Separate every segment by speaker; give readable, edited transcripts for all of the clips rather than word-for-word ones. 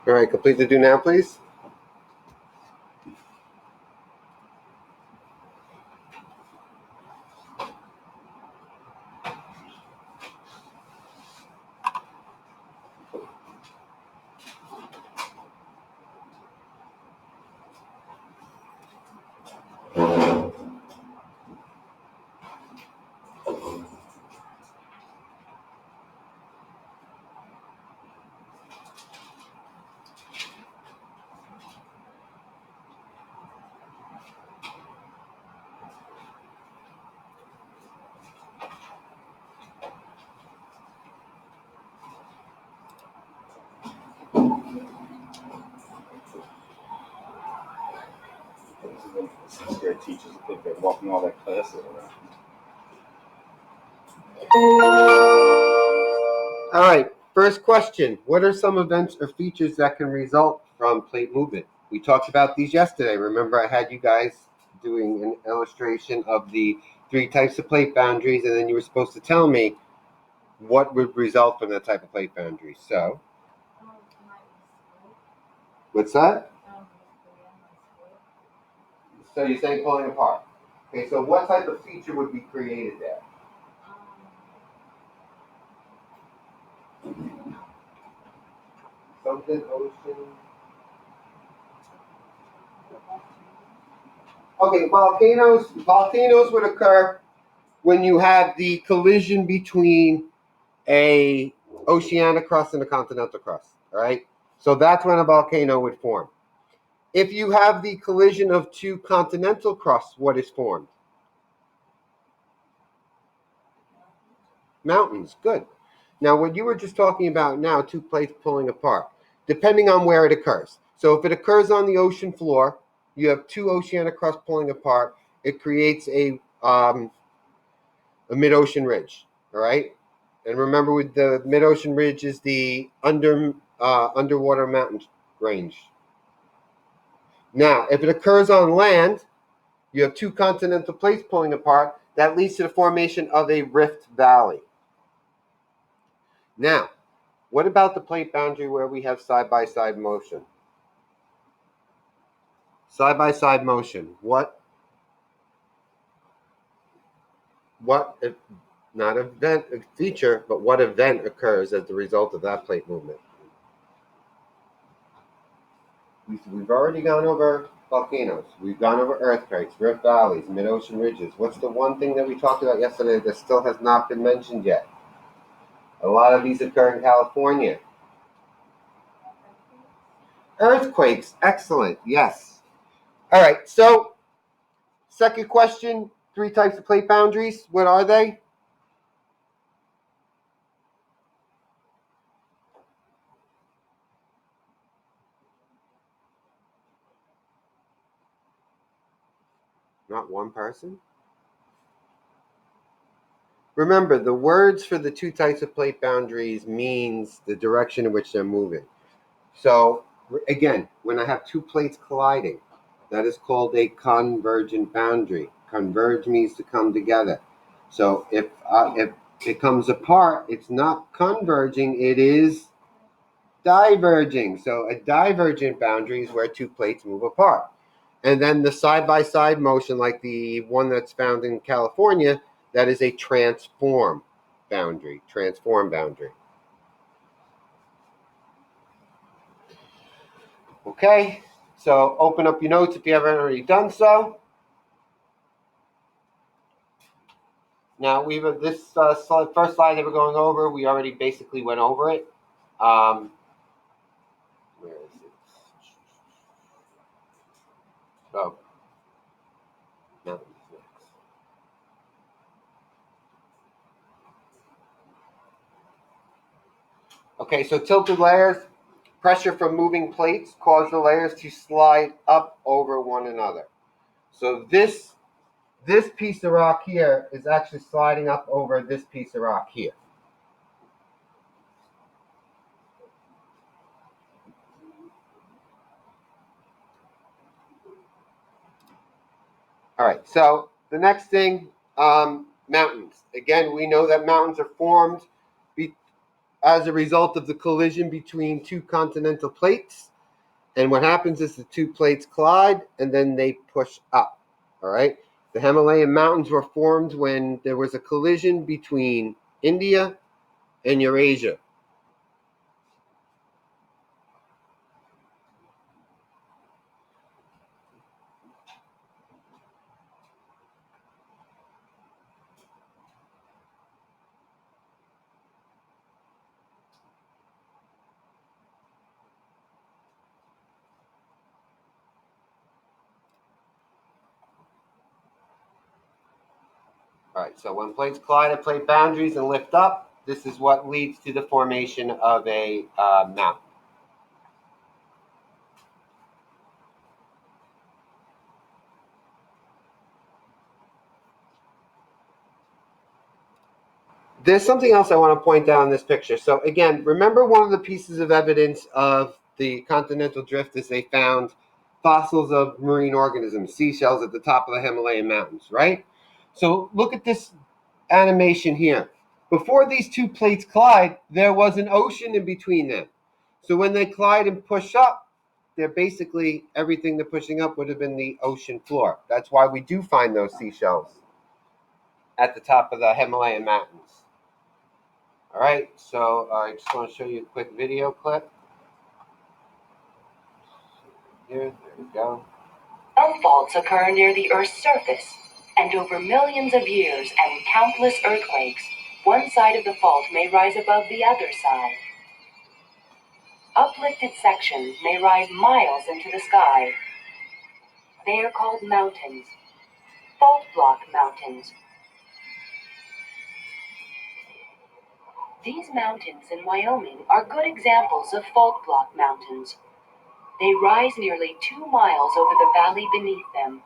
Speaker 1: All right, complete the do now, please.
Speaker 2: This is where teachers think they're walking all that classes around.
Speaker 1: All right, first question. What are some events or features that can result from plate movement? We talked about these yesterday. Remember, I had you guys doing an illustration of the 3 types of plate boundaries, and then you were supposed to tell me what would result from that type of plate boundary. So, what's that? So you're saying pulling apart. Okay, so what type of feature would be created there? Something ocean. Okay, volcanoes would occur when you have the collision between a oceanic crust and a continental crust. All right, so that's when a volcano would form. If you have the collision of 2 continental crusts, what is formed? Mountains. Good. Now, what you were just talking about now, 2 plates pulling apart, depending on where it occurs. So if it occurs on the ocean floor, you have 2 oceanic crusts pulling apart. It creates a mid-ocean ridge. All right. And remember, with the mid-ocean ridge is the underwater mountain range. Now, if it occurs on land, you have 2 continental plates pulling apart. That leads to the formation of a rift valley. Now, what about the plate boundary where we have side-by-side motion? Side-by-side motion. What if not event feature, but what event occurs as the result of that plate movement? We've already gone over volcanoes. We've gone over earthquakes, rift valleys, mid-ocean ridges. What's the one thing that we talked about yesterday that still has not been mentioned yet? A lot of these occur in California. Earthquakes, excellent, yes. All right, so second question, 3 types of plate boundaries. What are they? Not one person? Remember, the words for the 2 types of plate boundaries means the direction in which they're moving. So, again, when I have 2 plates colliding, that is called a convergent boundary. Converge means to come together. So if it comes apart, it's not converging, it is diverging. So a divergent boundary is where 2 plates move apart. And then the side-by-side motion, like the one that's found in California, that is a transform boundary. Transform boundary. Okay, so open up your notes if you haven't already done so. Now, this first slide that we're going over, we already basically went over it. Where is it? Oh, no. Okay, so tilted layers, pressure from moving plates cause the layers to slide up over one another. So this piece of rock here is actually sliding up over this piece of rock here. All right, so the next thing, mountains. Again, we know that mountains are formed as a result of the collision between two continental plates. And what happens is the two plates collide and then they push up. All right. The Himalayan mountains were formed when there was a collision between India and Eurasia. All right, so when plates collide at plate boundaries and lift up, this is what leads to the formation of a mountain. There's something else I want to point out in this picture. So again, remember one of the pieces of evidence of the continental drift is they found fossils of marine organisms, seashells at the top of the Himalayan mountains, right? So look at this animation here. Before these two plates collide, there was an ocean in between them. So when they collide and push up, they're basically everything they're pushing up would have been the ocean floor. That's why we do find those seashells at the top of the Himalayan mountains. All right, so I just want to show you a quick video clip. Here, there we go.
Speaker 3: Some faults occur near the Earth's surface, and over millions of years and countless earthquakes, one side of the fault may rise above the other side. Uplifted sections may rise miles into the sky. They are called mountains, fault block mountains. These mountains in Wyoming are good examples of fault block mountains. They rise nearly 2 miles over the valley beneath them.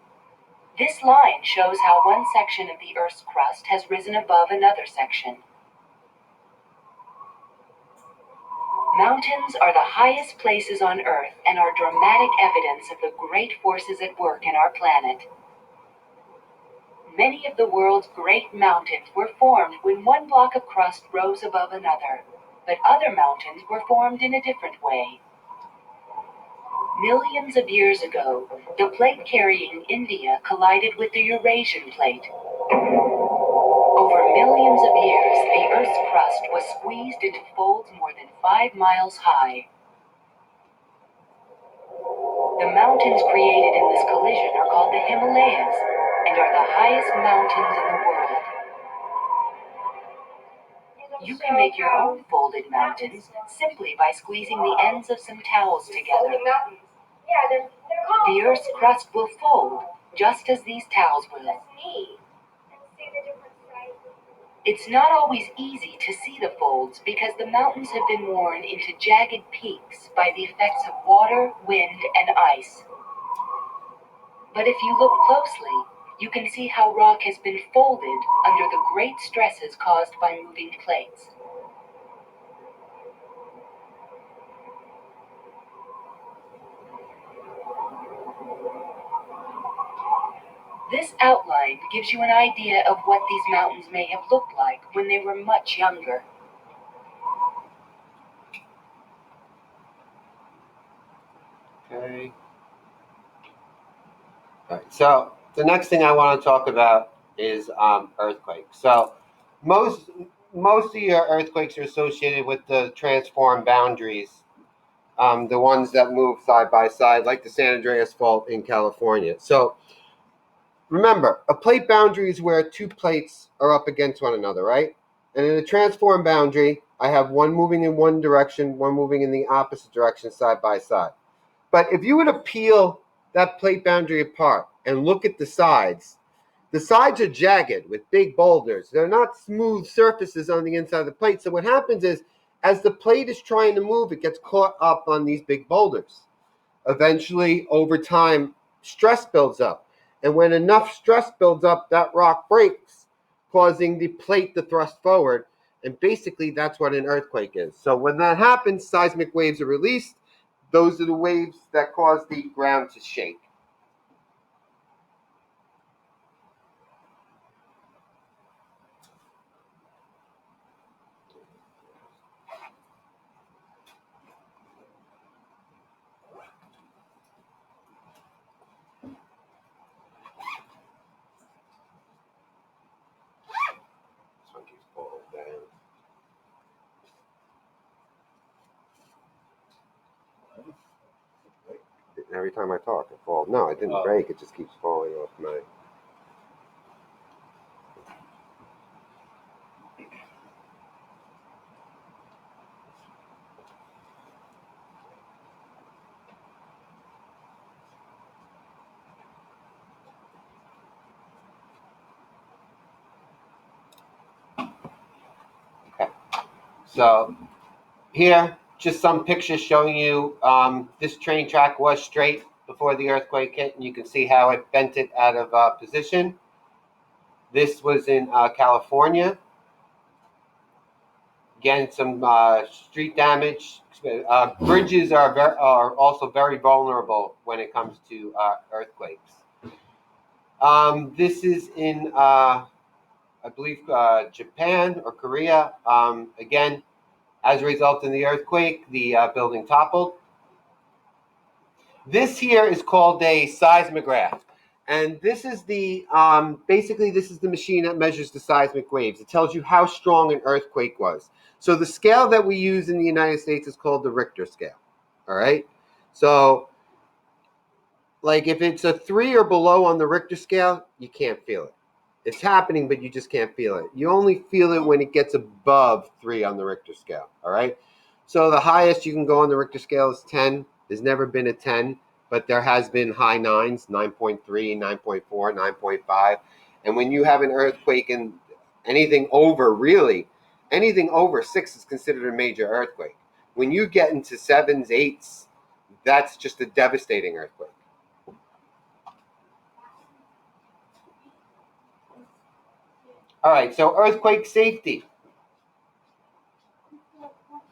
Speaker 3: This line shows how one section of the Earth's crust has risen above another section. Mountains are the highest places on Earth and are dramatic evidence of the great forces at work in our planet. Many of the world's great mountains were formed when one block of crust rose above another, but other mountains were formed in a different way. Millions of years ago, the plate carrying India collided with the Eurasian plate. Over millions of years, the Earth's crust was squeezed into folds more than 5 miles high. The mountains created in this collision are called the Himalayas and are the highest mountains in the world. You can make your own folded mountains simply by squeezing the ends of some towels together. The Earth's crust will fold, just as these towels will. It's not always easy to see the folds because the mountains have been worn into jagged peaks by the effects of water, wind, and ice. But if you look closely, you can see how rock has been folded under the great stresses caused by moving plates. This outline gives you an idea of what these mountains may have looked like when they were much younger.
Speaker 1: Okay. All right, so the next thing I want to talk about is earthquakes. So most of your earthquakes are associated with the transform boundaries, the ones that move side by side, like the San Andreas Fault in California. So remember, a plate boundary is where two plates are up against one another, right? And in a transform boundary, I have one moving in one direction, one moving in the opposite direction side by side. But if you were to peel that plate boundary apart and look at the sides are jagged with big boulders. They're not smooth surfaces on the inside of the plate. So what happens is, as the plate is trying to move, it gets caught up on these big boulders. Eventually, over time, stress builds up. And when enough stress builds up, that rock breaks, causing the plate to thrust forward. And basically, that's what an earthquake is. So when that happens, seismic waves are released. Those are the waves that cause the ground to shake. Every time I talk, it falls. No, it didn't
Speaker 2: Oh.
Speaker 1: break. It just keeps falling off my. Okay. So here, just some pictures showing you this train track was straight before the earthquake hit, and you can see how it bent it out of position. This was in California. Again, some street damage. Bridges are also very vulnerable when it comes to earthquakes. This is in, I believe, Japan or Korea. Again, as a result of the earthquake, the building toppled. This here is called a seismograph. And this is the, basically this is the machine that measures the seismic waves. It tells you how strong an earthquake was. So the scale that we use in the United States is called the Richter scale, all right? So like if it's a 3 or below on the Richter scale, you can't feel it. It's happening, but you just can't feel it. You only feel it when it gets above 3 on the Richter scale, all right? So the highest you can go on the Richter scale is 10. There's never been a 10, but there has been high 9s, 9.3, 9.4, 9.5. And when you have an earthquake and anything over, really, anything over 6 is considered a major earthquake. When you get into 7s, 8s, that's just a devastating earthquake. All right, so earthquake safety.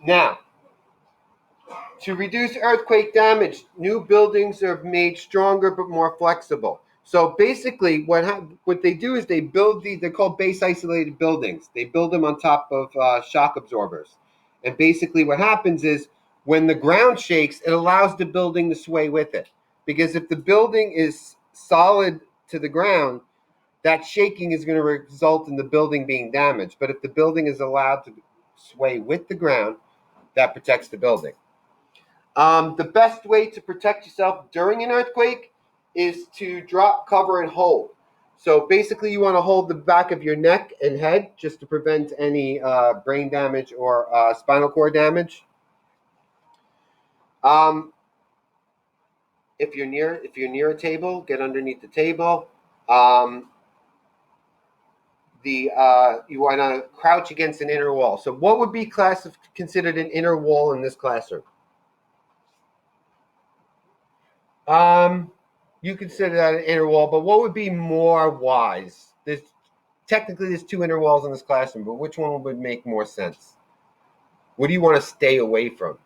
Speaker 1: Now, to reduce earthquake damage, new buildings are made stronger but more flexible. So basically, what they do is they build they're called base isolated buildings. They build them on top of shock absorbers. And basically what happens is when the ground shakes, it allows the building to sway with it. Because if the building is solid to the ground, that shaking is going to result in the building being damaged. But if the building is allowed to sway with the ground, that protects the building. The best way to protect yourself during an earthquake is to drop, cover, and hold. So basically, you want to hold the back of your neck and head just to prevent any brain damage or spinal cord damage. If you're near a table, get underneath the table. You want to crouch against an inner wall. So what would be considered an inner wall in this classroom? You consider that an inner wall, but what would be more wise? There's 2 inner walls in this classroom, but which one would make more sense? What do you want to stay away from?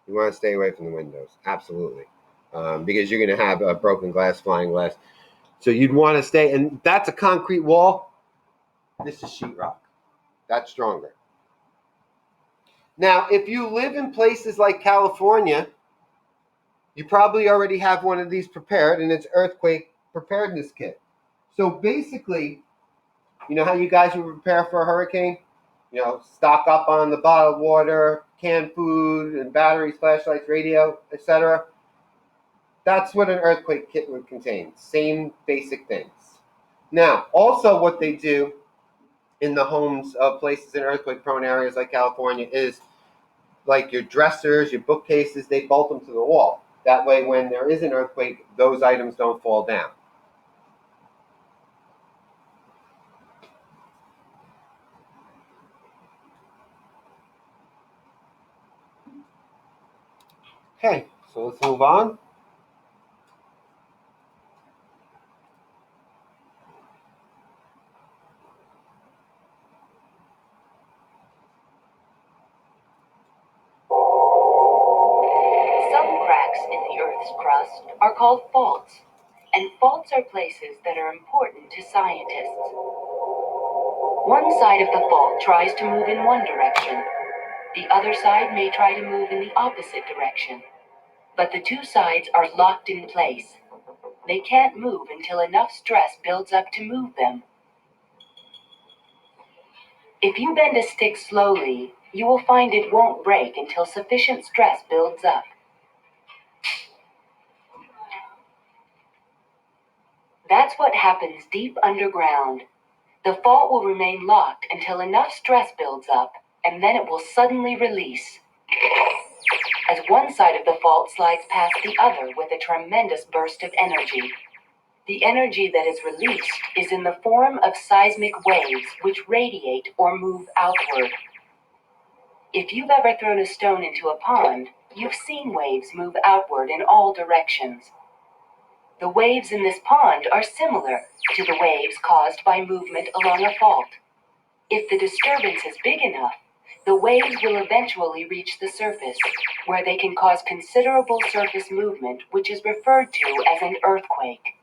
Speaker 1: You want to stay away from the windows, absolutely, because you're going to have broken glass, flying glass. So you'd want to stay, and that's a concrete wall. This is sheetrock. That's stronger. Now, if you live in places like California, you probably already have one of these prepared, and it's earthquake preparedness kit. So basically, you know how you guys would prepare for a hurricane? You know, stock up on the bottled water, canned food, and batteries, flashlights, radio, etc. That's what an earthquake kit would contain. Same basic things. Now, also what they do in the homes of places in earthquake-prone areas like California is like your dressers, your bookcases, they bolt them to the wall. That way, when there is an earthquake, those items don't fall down. Okay, so let's move on.
Speaker 3: Some cracks in the Earth's crust are called faults, and faults are places that are important to scientists. One side of the fault tries to move in one direction. The other side may try to move in the opposite direction. But the 2 sides are locked in place. They can't move until enough stress builds up to move them. If you bend a stick slowly, you will find it won't break until sufficient stress builds up. That's what happens deep underground. The fault will remain locked until enough stress builds up, and then it will suddenly release. As one side of the fault slides past the other with a tremendous burst of energy. The energy that is released is in the form of seismic waves which radiate or move outward. If you've ever thrown a stone into a pond, you've seen waves move outward in all directions. The waves in this pond are similar to the waves caused by movement along a fault. If the disturbance is big enough, the waves will eventually reach the surface, where they can cause considerable surface movement, which is referred to as an earthquake.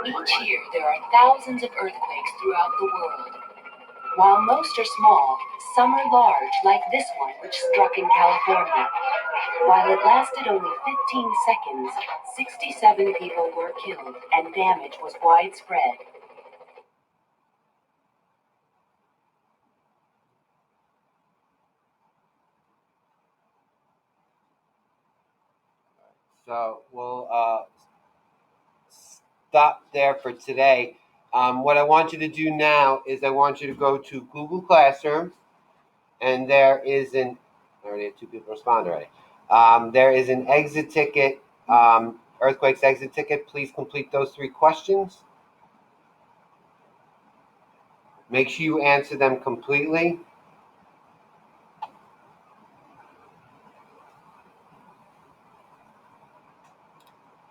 Speaker 3: Each year, there are thousands of earthquakes throughout the world. While most are small, some are large, like this one, which struck in California. While it lasted only 15 seconds, 67 people were killed and damage was widespread.
Speaker 1: So we'll stop there for today. What I want you to do now is I want you to go to Google Classroom, and there is I already had 2 people respond already. There is an exit ticket, earthquakes exit ticket. Please complete those 3 questions. Make sure you answer them completely.